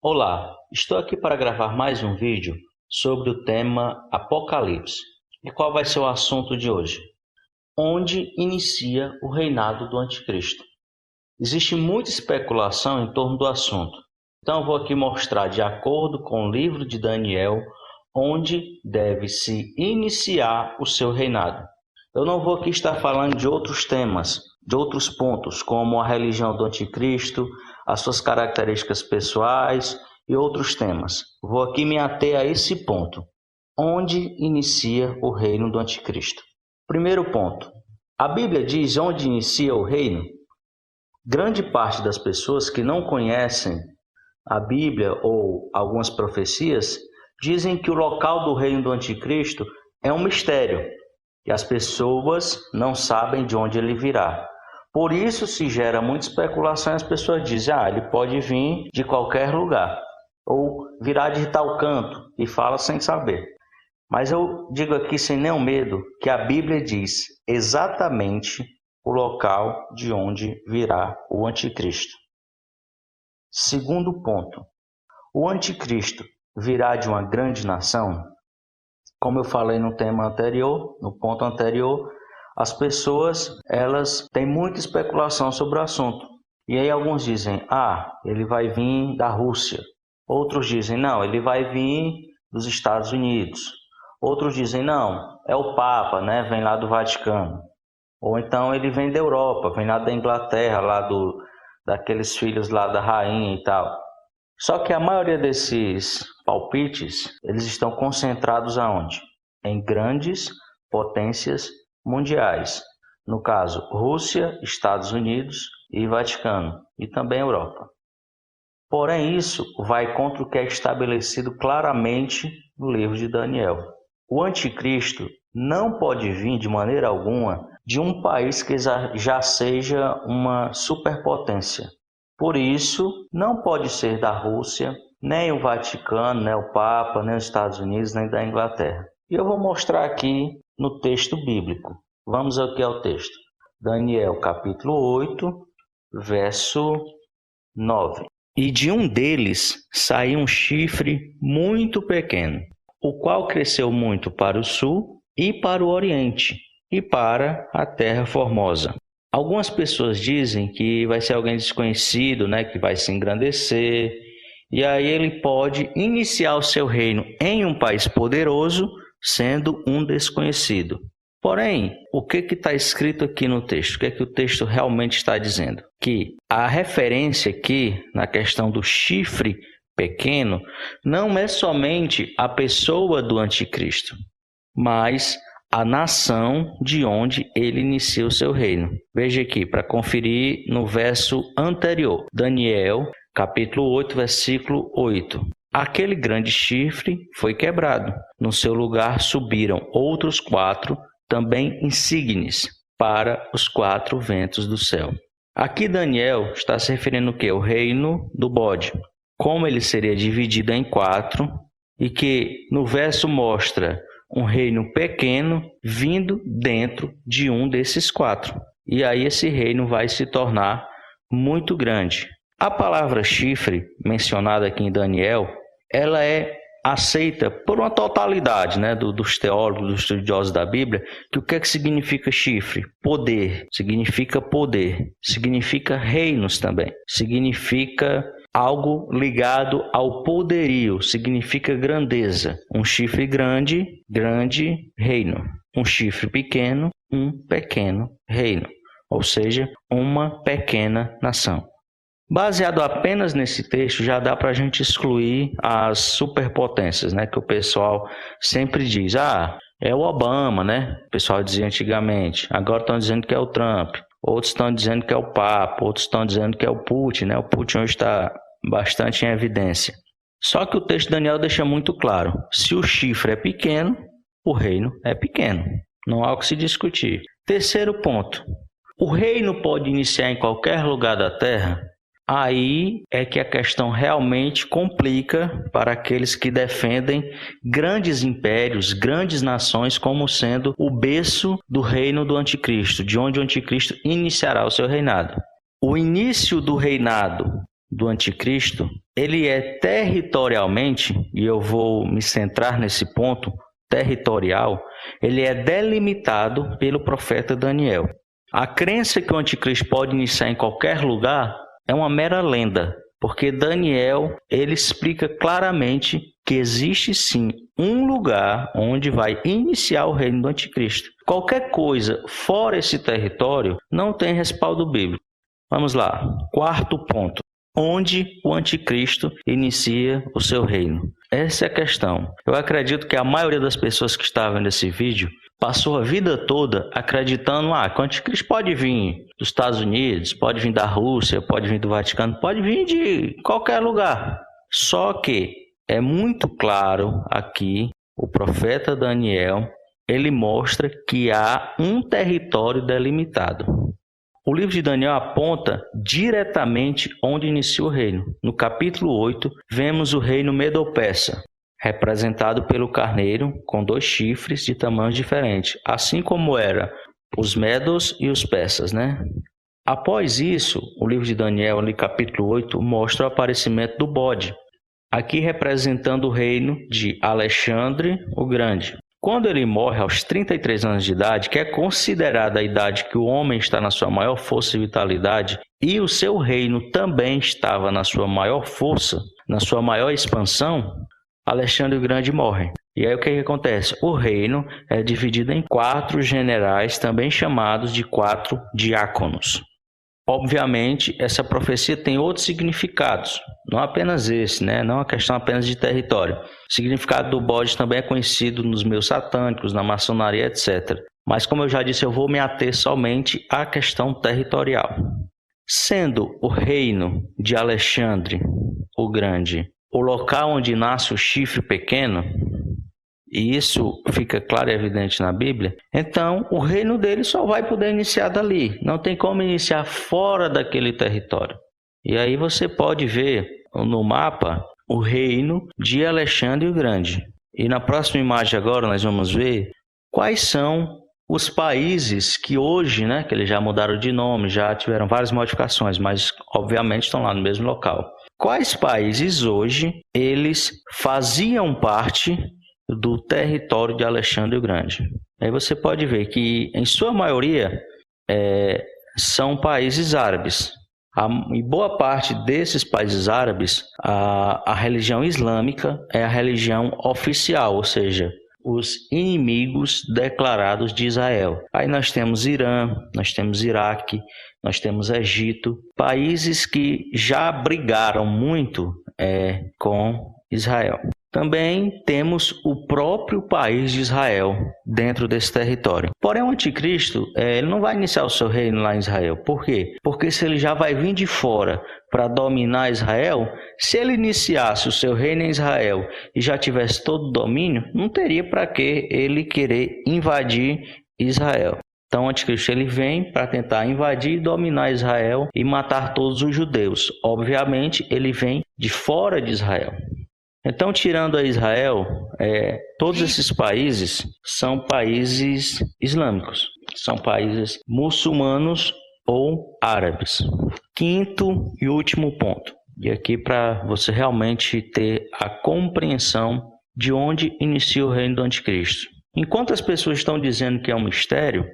Olá, estou aqui para gravar mais um vídeo sobre o tema Apocalipse. E qual vai ser o assunto de hoje? Onde inicia o reinado do Anticristo? Existe muita especulação em torno do assunto. Então eu vou aqui mostrar, de acordo com o livro de Daniel, onde deve se iniciar o seu reinado. Eu não vou aqui estar falando de outros temas, de outros pontos, como a religião do Anticristo, as suas características pessoais e outros temas. Vou aqui me ater a esse ponto, onde inicia o reino do Anticristo. Primeiro ponto, a Bíblia diz onde inicia o reino. Grande parte das pessoas que não conhecem a Bíblia ou algumas profecias dizem que o local do reino do Anticristo é um mistério e as pessoas não sabem de onde ele virá. Por isso se gera muita especulação e as pessoas dizem, ele pode vir de qualquer lugar ou virá de tal canto e fala sem saber. Mas eu digo aqui sem nenhum medo que a Bíblia diz exatamente o local de onde virá o Anticristo. Segundo ponto, o Anticristo virá de uma grande nação? Como eu falei no tema anterior, no ponto anterior, as pessoas elas têm muita especulação sobre o assunto. E aí alguns dizem, ele vai vir da Rússia. Outros dizem, não, ele vai vir dos Estados Unidos. Outros dizem, não, é o Papa, né? Vem lá do Vaticano. Ou então ele vem da Europa, vem lá da Inglaterra, daqueles filhos lá da rainha e tal. Só que a maioria desses palpites, eles estão concentrados aonde? Em grandes potências mundiais. No caso, Rússia, Estados Unidos e Vaticano, e também Europa. Porém, isso vai contra o que é estabelecido claramente no livro de Daniel. O Anticristo não pode vir de maneira alguma de um país que já seja uma superpotência. Por isso, não pode ser da Rússia, nem o Vaticano, nem o Papa, nem os Estados Unidos, nem da Inglaterra. E eu vou mostrar aqui no texto bíblico. Vamos aqui ao texto. Daniel capítulo 8, verso 9. E de um deles saiu um chifre muito pequeno, o qual cresceu muito para o sul e para o oriente, e para a terra formosa. Algumas pessoas dizem que vai ser alguém desconhecido, que vai se engrandecer, e aí ele pode iniciar o seu reino em um país poderoso, sendo um desconhecido. Porém, o que está escrito aqui no texto? O que o texto realmente está dizendo? Que a referência aqui na questão do chifre pequeno não é somente a pessoa do Anticristo, mas a nação de onde ele inicia o seu reino. Veja aqui, para conferir no verso anterior. Daniel, capítulo 8, versículo 8. Aquele grande chifre foi quebrado. No seu lugar subiram outros 4, também insígnes, para os 4 ventos do céu. Aqui Daniel está se referindo ao quê? O reino do bode. Como ele seria dividido em 4, e que no verso mostra um reino pequeno vindo dentro de um desses 4. E aí esse reino vai se tornar muito grande. A palavra chifre, mencionada aqui em Daniel, ela é aceita por uma totalidade dos teólogos, dos estudiosos da Bíblia, que o que é que significa chifre? Poder, significa reinos também, significa algo ligado ao poderio, significa grandeza. Um chifre grande, grande reino. Um chifre pequeno, um pequeno reino. Ou seja, uma pequena nação. Baseado apenas nesse texto, já dá para a gente excluir as superpotências, que o pessoal sempre diz. É o Obama, O pessoal dizia antigamente. Agora estão dizendo que é o Trump. Outros estão dizendo que é o Papa. Outros estão dizendo que é o Putin, O Putin hoje está bastante em evidência. Só que o texto de Daniel deixa muito claro. Se o chifre é pequeno, o reino é pequeno. Não há o que se discutir. Terceiro ponto. O reino pode iniciar em qualquer lugar da terra? Aí é que a questão realmente complica para aqueles que defendem grandes impérios, grandes nações como sendo o berço do reino do Anticristo, de onde o Anticristo iniciará o seu reinado. O início do reinado do anticristo, ele é territorialmente, e eu vou me centrar nesse ponto, territorial, ele é delimitado pelo profeta Daniel. A crença que o anticristo pode iniciar em qualquer lugar é uma mera lenda, porque Daniel ele explica claramente que existe sim um lugar onde vai iniciar o reino do anticristo. Qualquer coisa fora esse território não tem respaldo bíblico. Vamos lá, quarto ponto. Onde o anticristo inicia o seu reino? Essa é a questão. Eu acredito que a maioria das pessoas que estavam nesse vídeo passou a vida toda acreditando que o anticristo pode vir dos Estados Unidos, pode vir da Rússia, pode vir do Vaticano, pode vir de qualquer lugar. Só que é muito claro aqui, o profeta Daniel, ele mostra que há um território delimitado. O livro de Daniel aponta diretamente onde inicia o reino. No capítulo 8, vemos o reino Medo-Persa, representado pelo carneiro com 2 chifres de tamanhos diferentes, assim como eram os medos e os persas, né? Após isso, o livro de Daniel, no capítulo 8, mostra o aparecimento do bode, aqui representando o reino de Alexandre o Grande. Quando ele morre aos 33 anos de idade, que é considerada a idade que o homem está na sua maior força e vitalidade, e o seu reino também estava na sua maior força, na sua maior expansão, Alexandre o Grande morre. E aí o que acontece? O reino é dividido em 4 generais, também chamados de 4 diáconos. Obviamente, essa profecia tem outros significados, não apenas esse, né? Não é uma questão apenas de território. O significado do bode também é conhecido nos meios satânicos, na maçonaria, etc. Mas, como eu já disse, eu vou me ater somente à questão territorial. Sendo o reino de Alexandre o Grande o local onde nasce o chifre pequeno, e isso fica claro e evidente na Bíblia, então o reino dele só vai poder iniciar dali. Não tem como iniciar fora daquele território. E aí você pode ver no mapa o reino de Alexandre o Grande. E na próxima imagem agora nós vamos ver quais são os países que hoje, né, que eles já mudaram de nome, já tiveram várias modificações, mas obviamente estão lá no mesmo local. Quais países hoje eles faziam parte do território de Alexandre o Grande? Aí você pode ver que, em sua maioria, são países árabes. E boa parte desses países árabes, a religião islâmica é a religião oficial, ou seja, os inimigos declarados de Israel. Aí nós temos Irã, nós temos Iraque, nós temos Egito, países que já brigaram muito com Israel. Também temos o próprio país de Israel dentro desse território. Porém, o anticristo ele não vai iniciar o seu reino lá em Israel. Por quê? Porque se ele já vai vir de fora para dominar Israel, se ele iniciasse o seu reino em Israel e já tivesse todo o domínio, não teria para que ele querer invadir Israel. Então, o anticristo ele vem para tentar invadir e dominar Israel e matar todos os judeus. Obviamente, ele vem de fora de Israel. Então, tirando a Israel, todos esses países são países islâmicos, são países muçulmanos ou árabes. Quinto e último ponto, e aqui para você realmente ter a compreensão de onde inicia o reino do anticristo. Enquanto as pessoas estão dizendo que é um mistério,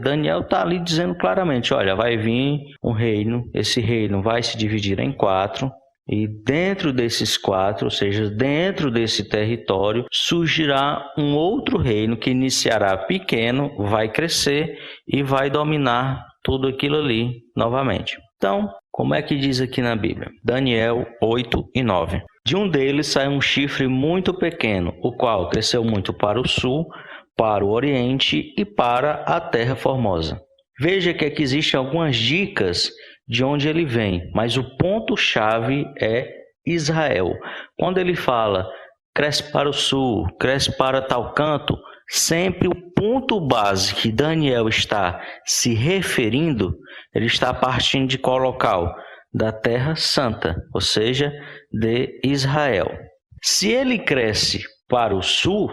Daniel está ali dizendo claramente, olha, vai vir um reino, esse reino vai se dividir em 4, e dentro desses 4, ou seja, dentro desse território, surgirá um outro reino que iniciará pequeno, vai crescer e vai dominar tudo aquilo ali novamente. Então, como é que diz aqui na Bíblia? Daniel 8 e 9. De um deles saiu um chifre muito pequeno, o qual cresceu muito para o sul, para o oriente e para a terra formosa. Veja que aqui existem algumas dicas de onde ele vem, mas o ponto-chave é Israel. Quando ele fala cresce para o sul, cresce para tal canto, sempre o ponto base que Daniel está se referindo, ele está partindo de qual local? Da Terra Santa, ou seja, de Israel. Se ele cresce para o sul,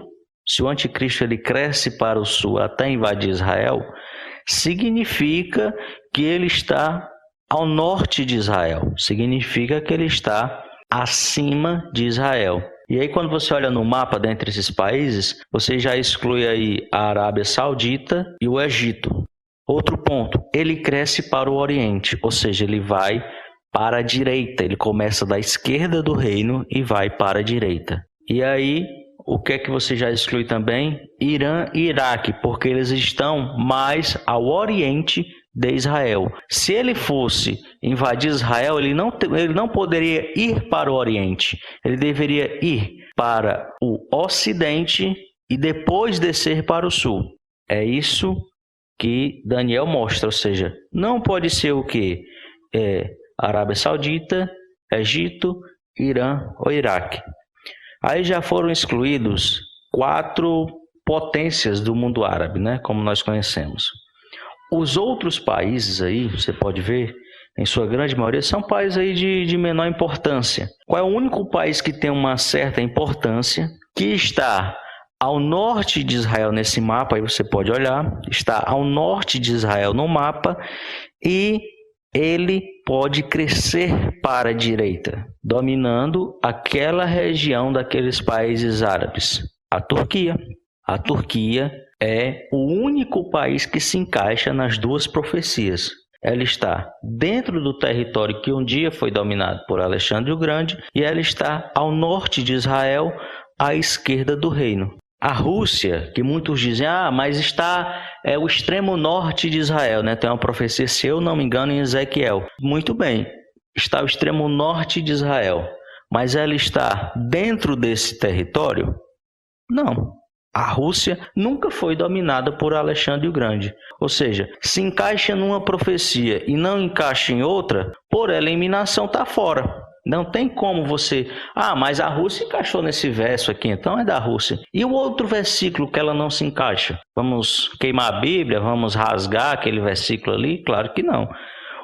se o anticristo ele cresce para o sul até invadir Israel, significa que ele está ao norte de Israel. Significa que ele está acima de Israel. E aí, quando você olha no mapa dentre esses países, você já exclui aí a Arábia Saudita e o Egito. Outro ponto, ele cresce para o Oriente, ou seja, ele vai para a direita. Ele começa da esquerda do reino e vai para a direita. E aí, o que é que você já exclui também? Irã e Iraque, porque eles estão mais ao Oriente de Israel. Se ele fosse invadir Israel, ele não poderia ir para o Oriente. Ele deveria ir para o Ocidente e depois descer para o Sul. É isso que Daniel mostra, ou seja, não pode ser o quê? Arábia Saudita, Egito, Irã ou Iraque. Aí já foram excluídos 4 potências do mundo árabe, né? Como nós conhecemos. Os outros países aí, você pode ver, em sua grande maioria, são países aí de menor importância. Qual é o único país que tem uma certa importância, que está ao norte de Israel nesse mapa, aí você pode olhar, está ao norte de Israel no mapa, e ele pode crescer para a direita, dominando aquela região daqueles países árabes, a Turquia. A Turquia é o único país que se encaixa nas 2 profecias. Ela está dentro do território que um dia foi dominado por Alexandre o Grande e ela está ao norte de Israel, à esquerda do reino. A Rússia, que muitos dizem, mas está o extremo norte de Israel, né? Tem uma profecia, se eu não me engano, em Ezequiel. Muito bem, está o extremo norte de Israel, mas ela está dentro desse território? Não. A Rússia nunca foi dominada por Alexandre o Grande. Ou seja, se encaixa numa profecia e não encaixa em outra, por eliminação está fora. Não tem como você... mas a Rússia encaixou nesse verso aqui, então é da Rússia. E o outro versículo que ela não se encaixa? Vamos queimar a Bíblia? Vamos rasgar aquele versículo ali? Claro que não.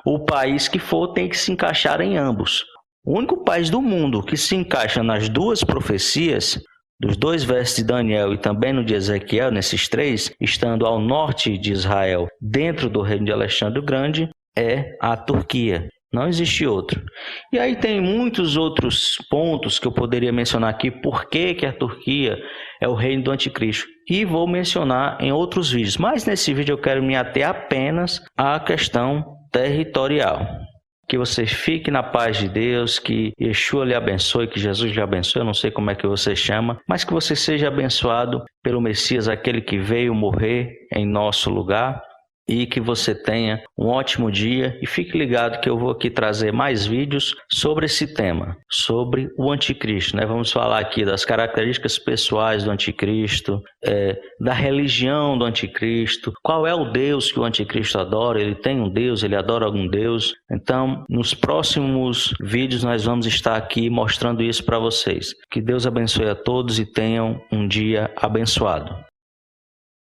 O país que for tem que se encaixar em ambos. O único país do mundo que se encaixa nas 2 profecias, dos 2 versos de Daniel e também no de Ezequiel, nesses 3, estando ao norte de Israel, dentro do reino de Alexandre o Grande, é a Turquia. Não existe outro. E aí tem muitos outros pontos que eu poderia mencionar aqui, por que a Turquia é o reino do anticristo. E vou mencionar em outros vídeos, mas nesse vídeo eu quero me ater apenas à questão territorial. Que você fique na paz de Deus, que Yeshua lhe abençoe, que Jesus lhe abençoe, eu não sei como é que você chama, mas que você seja abençoado pelo Messias, aquele que veio morrer em nosso lugar, e que você tenha um ótimo dia. E fique ligado que eu vou aqui trazer mais vídeos sobre esse tema, sobre o anticristo, né? Vamos falar aqui das características pessoais do anticristo, da religião do anticristo, qual é o Deus que o anticristo adora, ele tem um Deus, ele adora algum Deus. Então, nos próximos vídeos nós vamos estar aqui mostrando isso para vocês. Que Deus abençoe a todos e tenham um dia abençoado.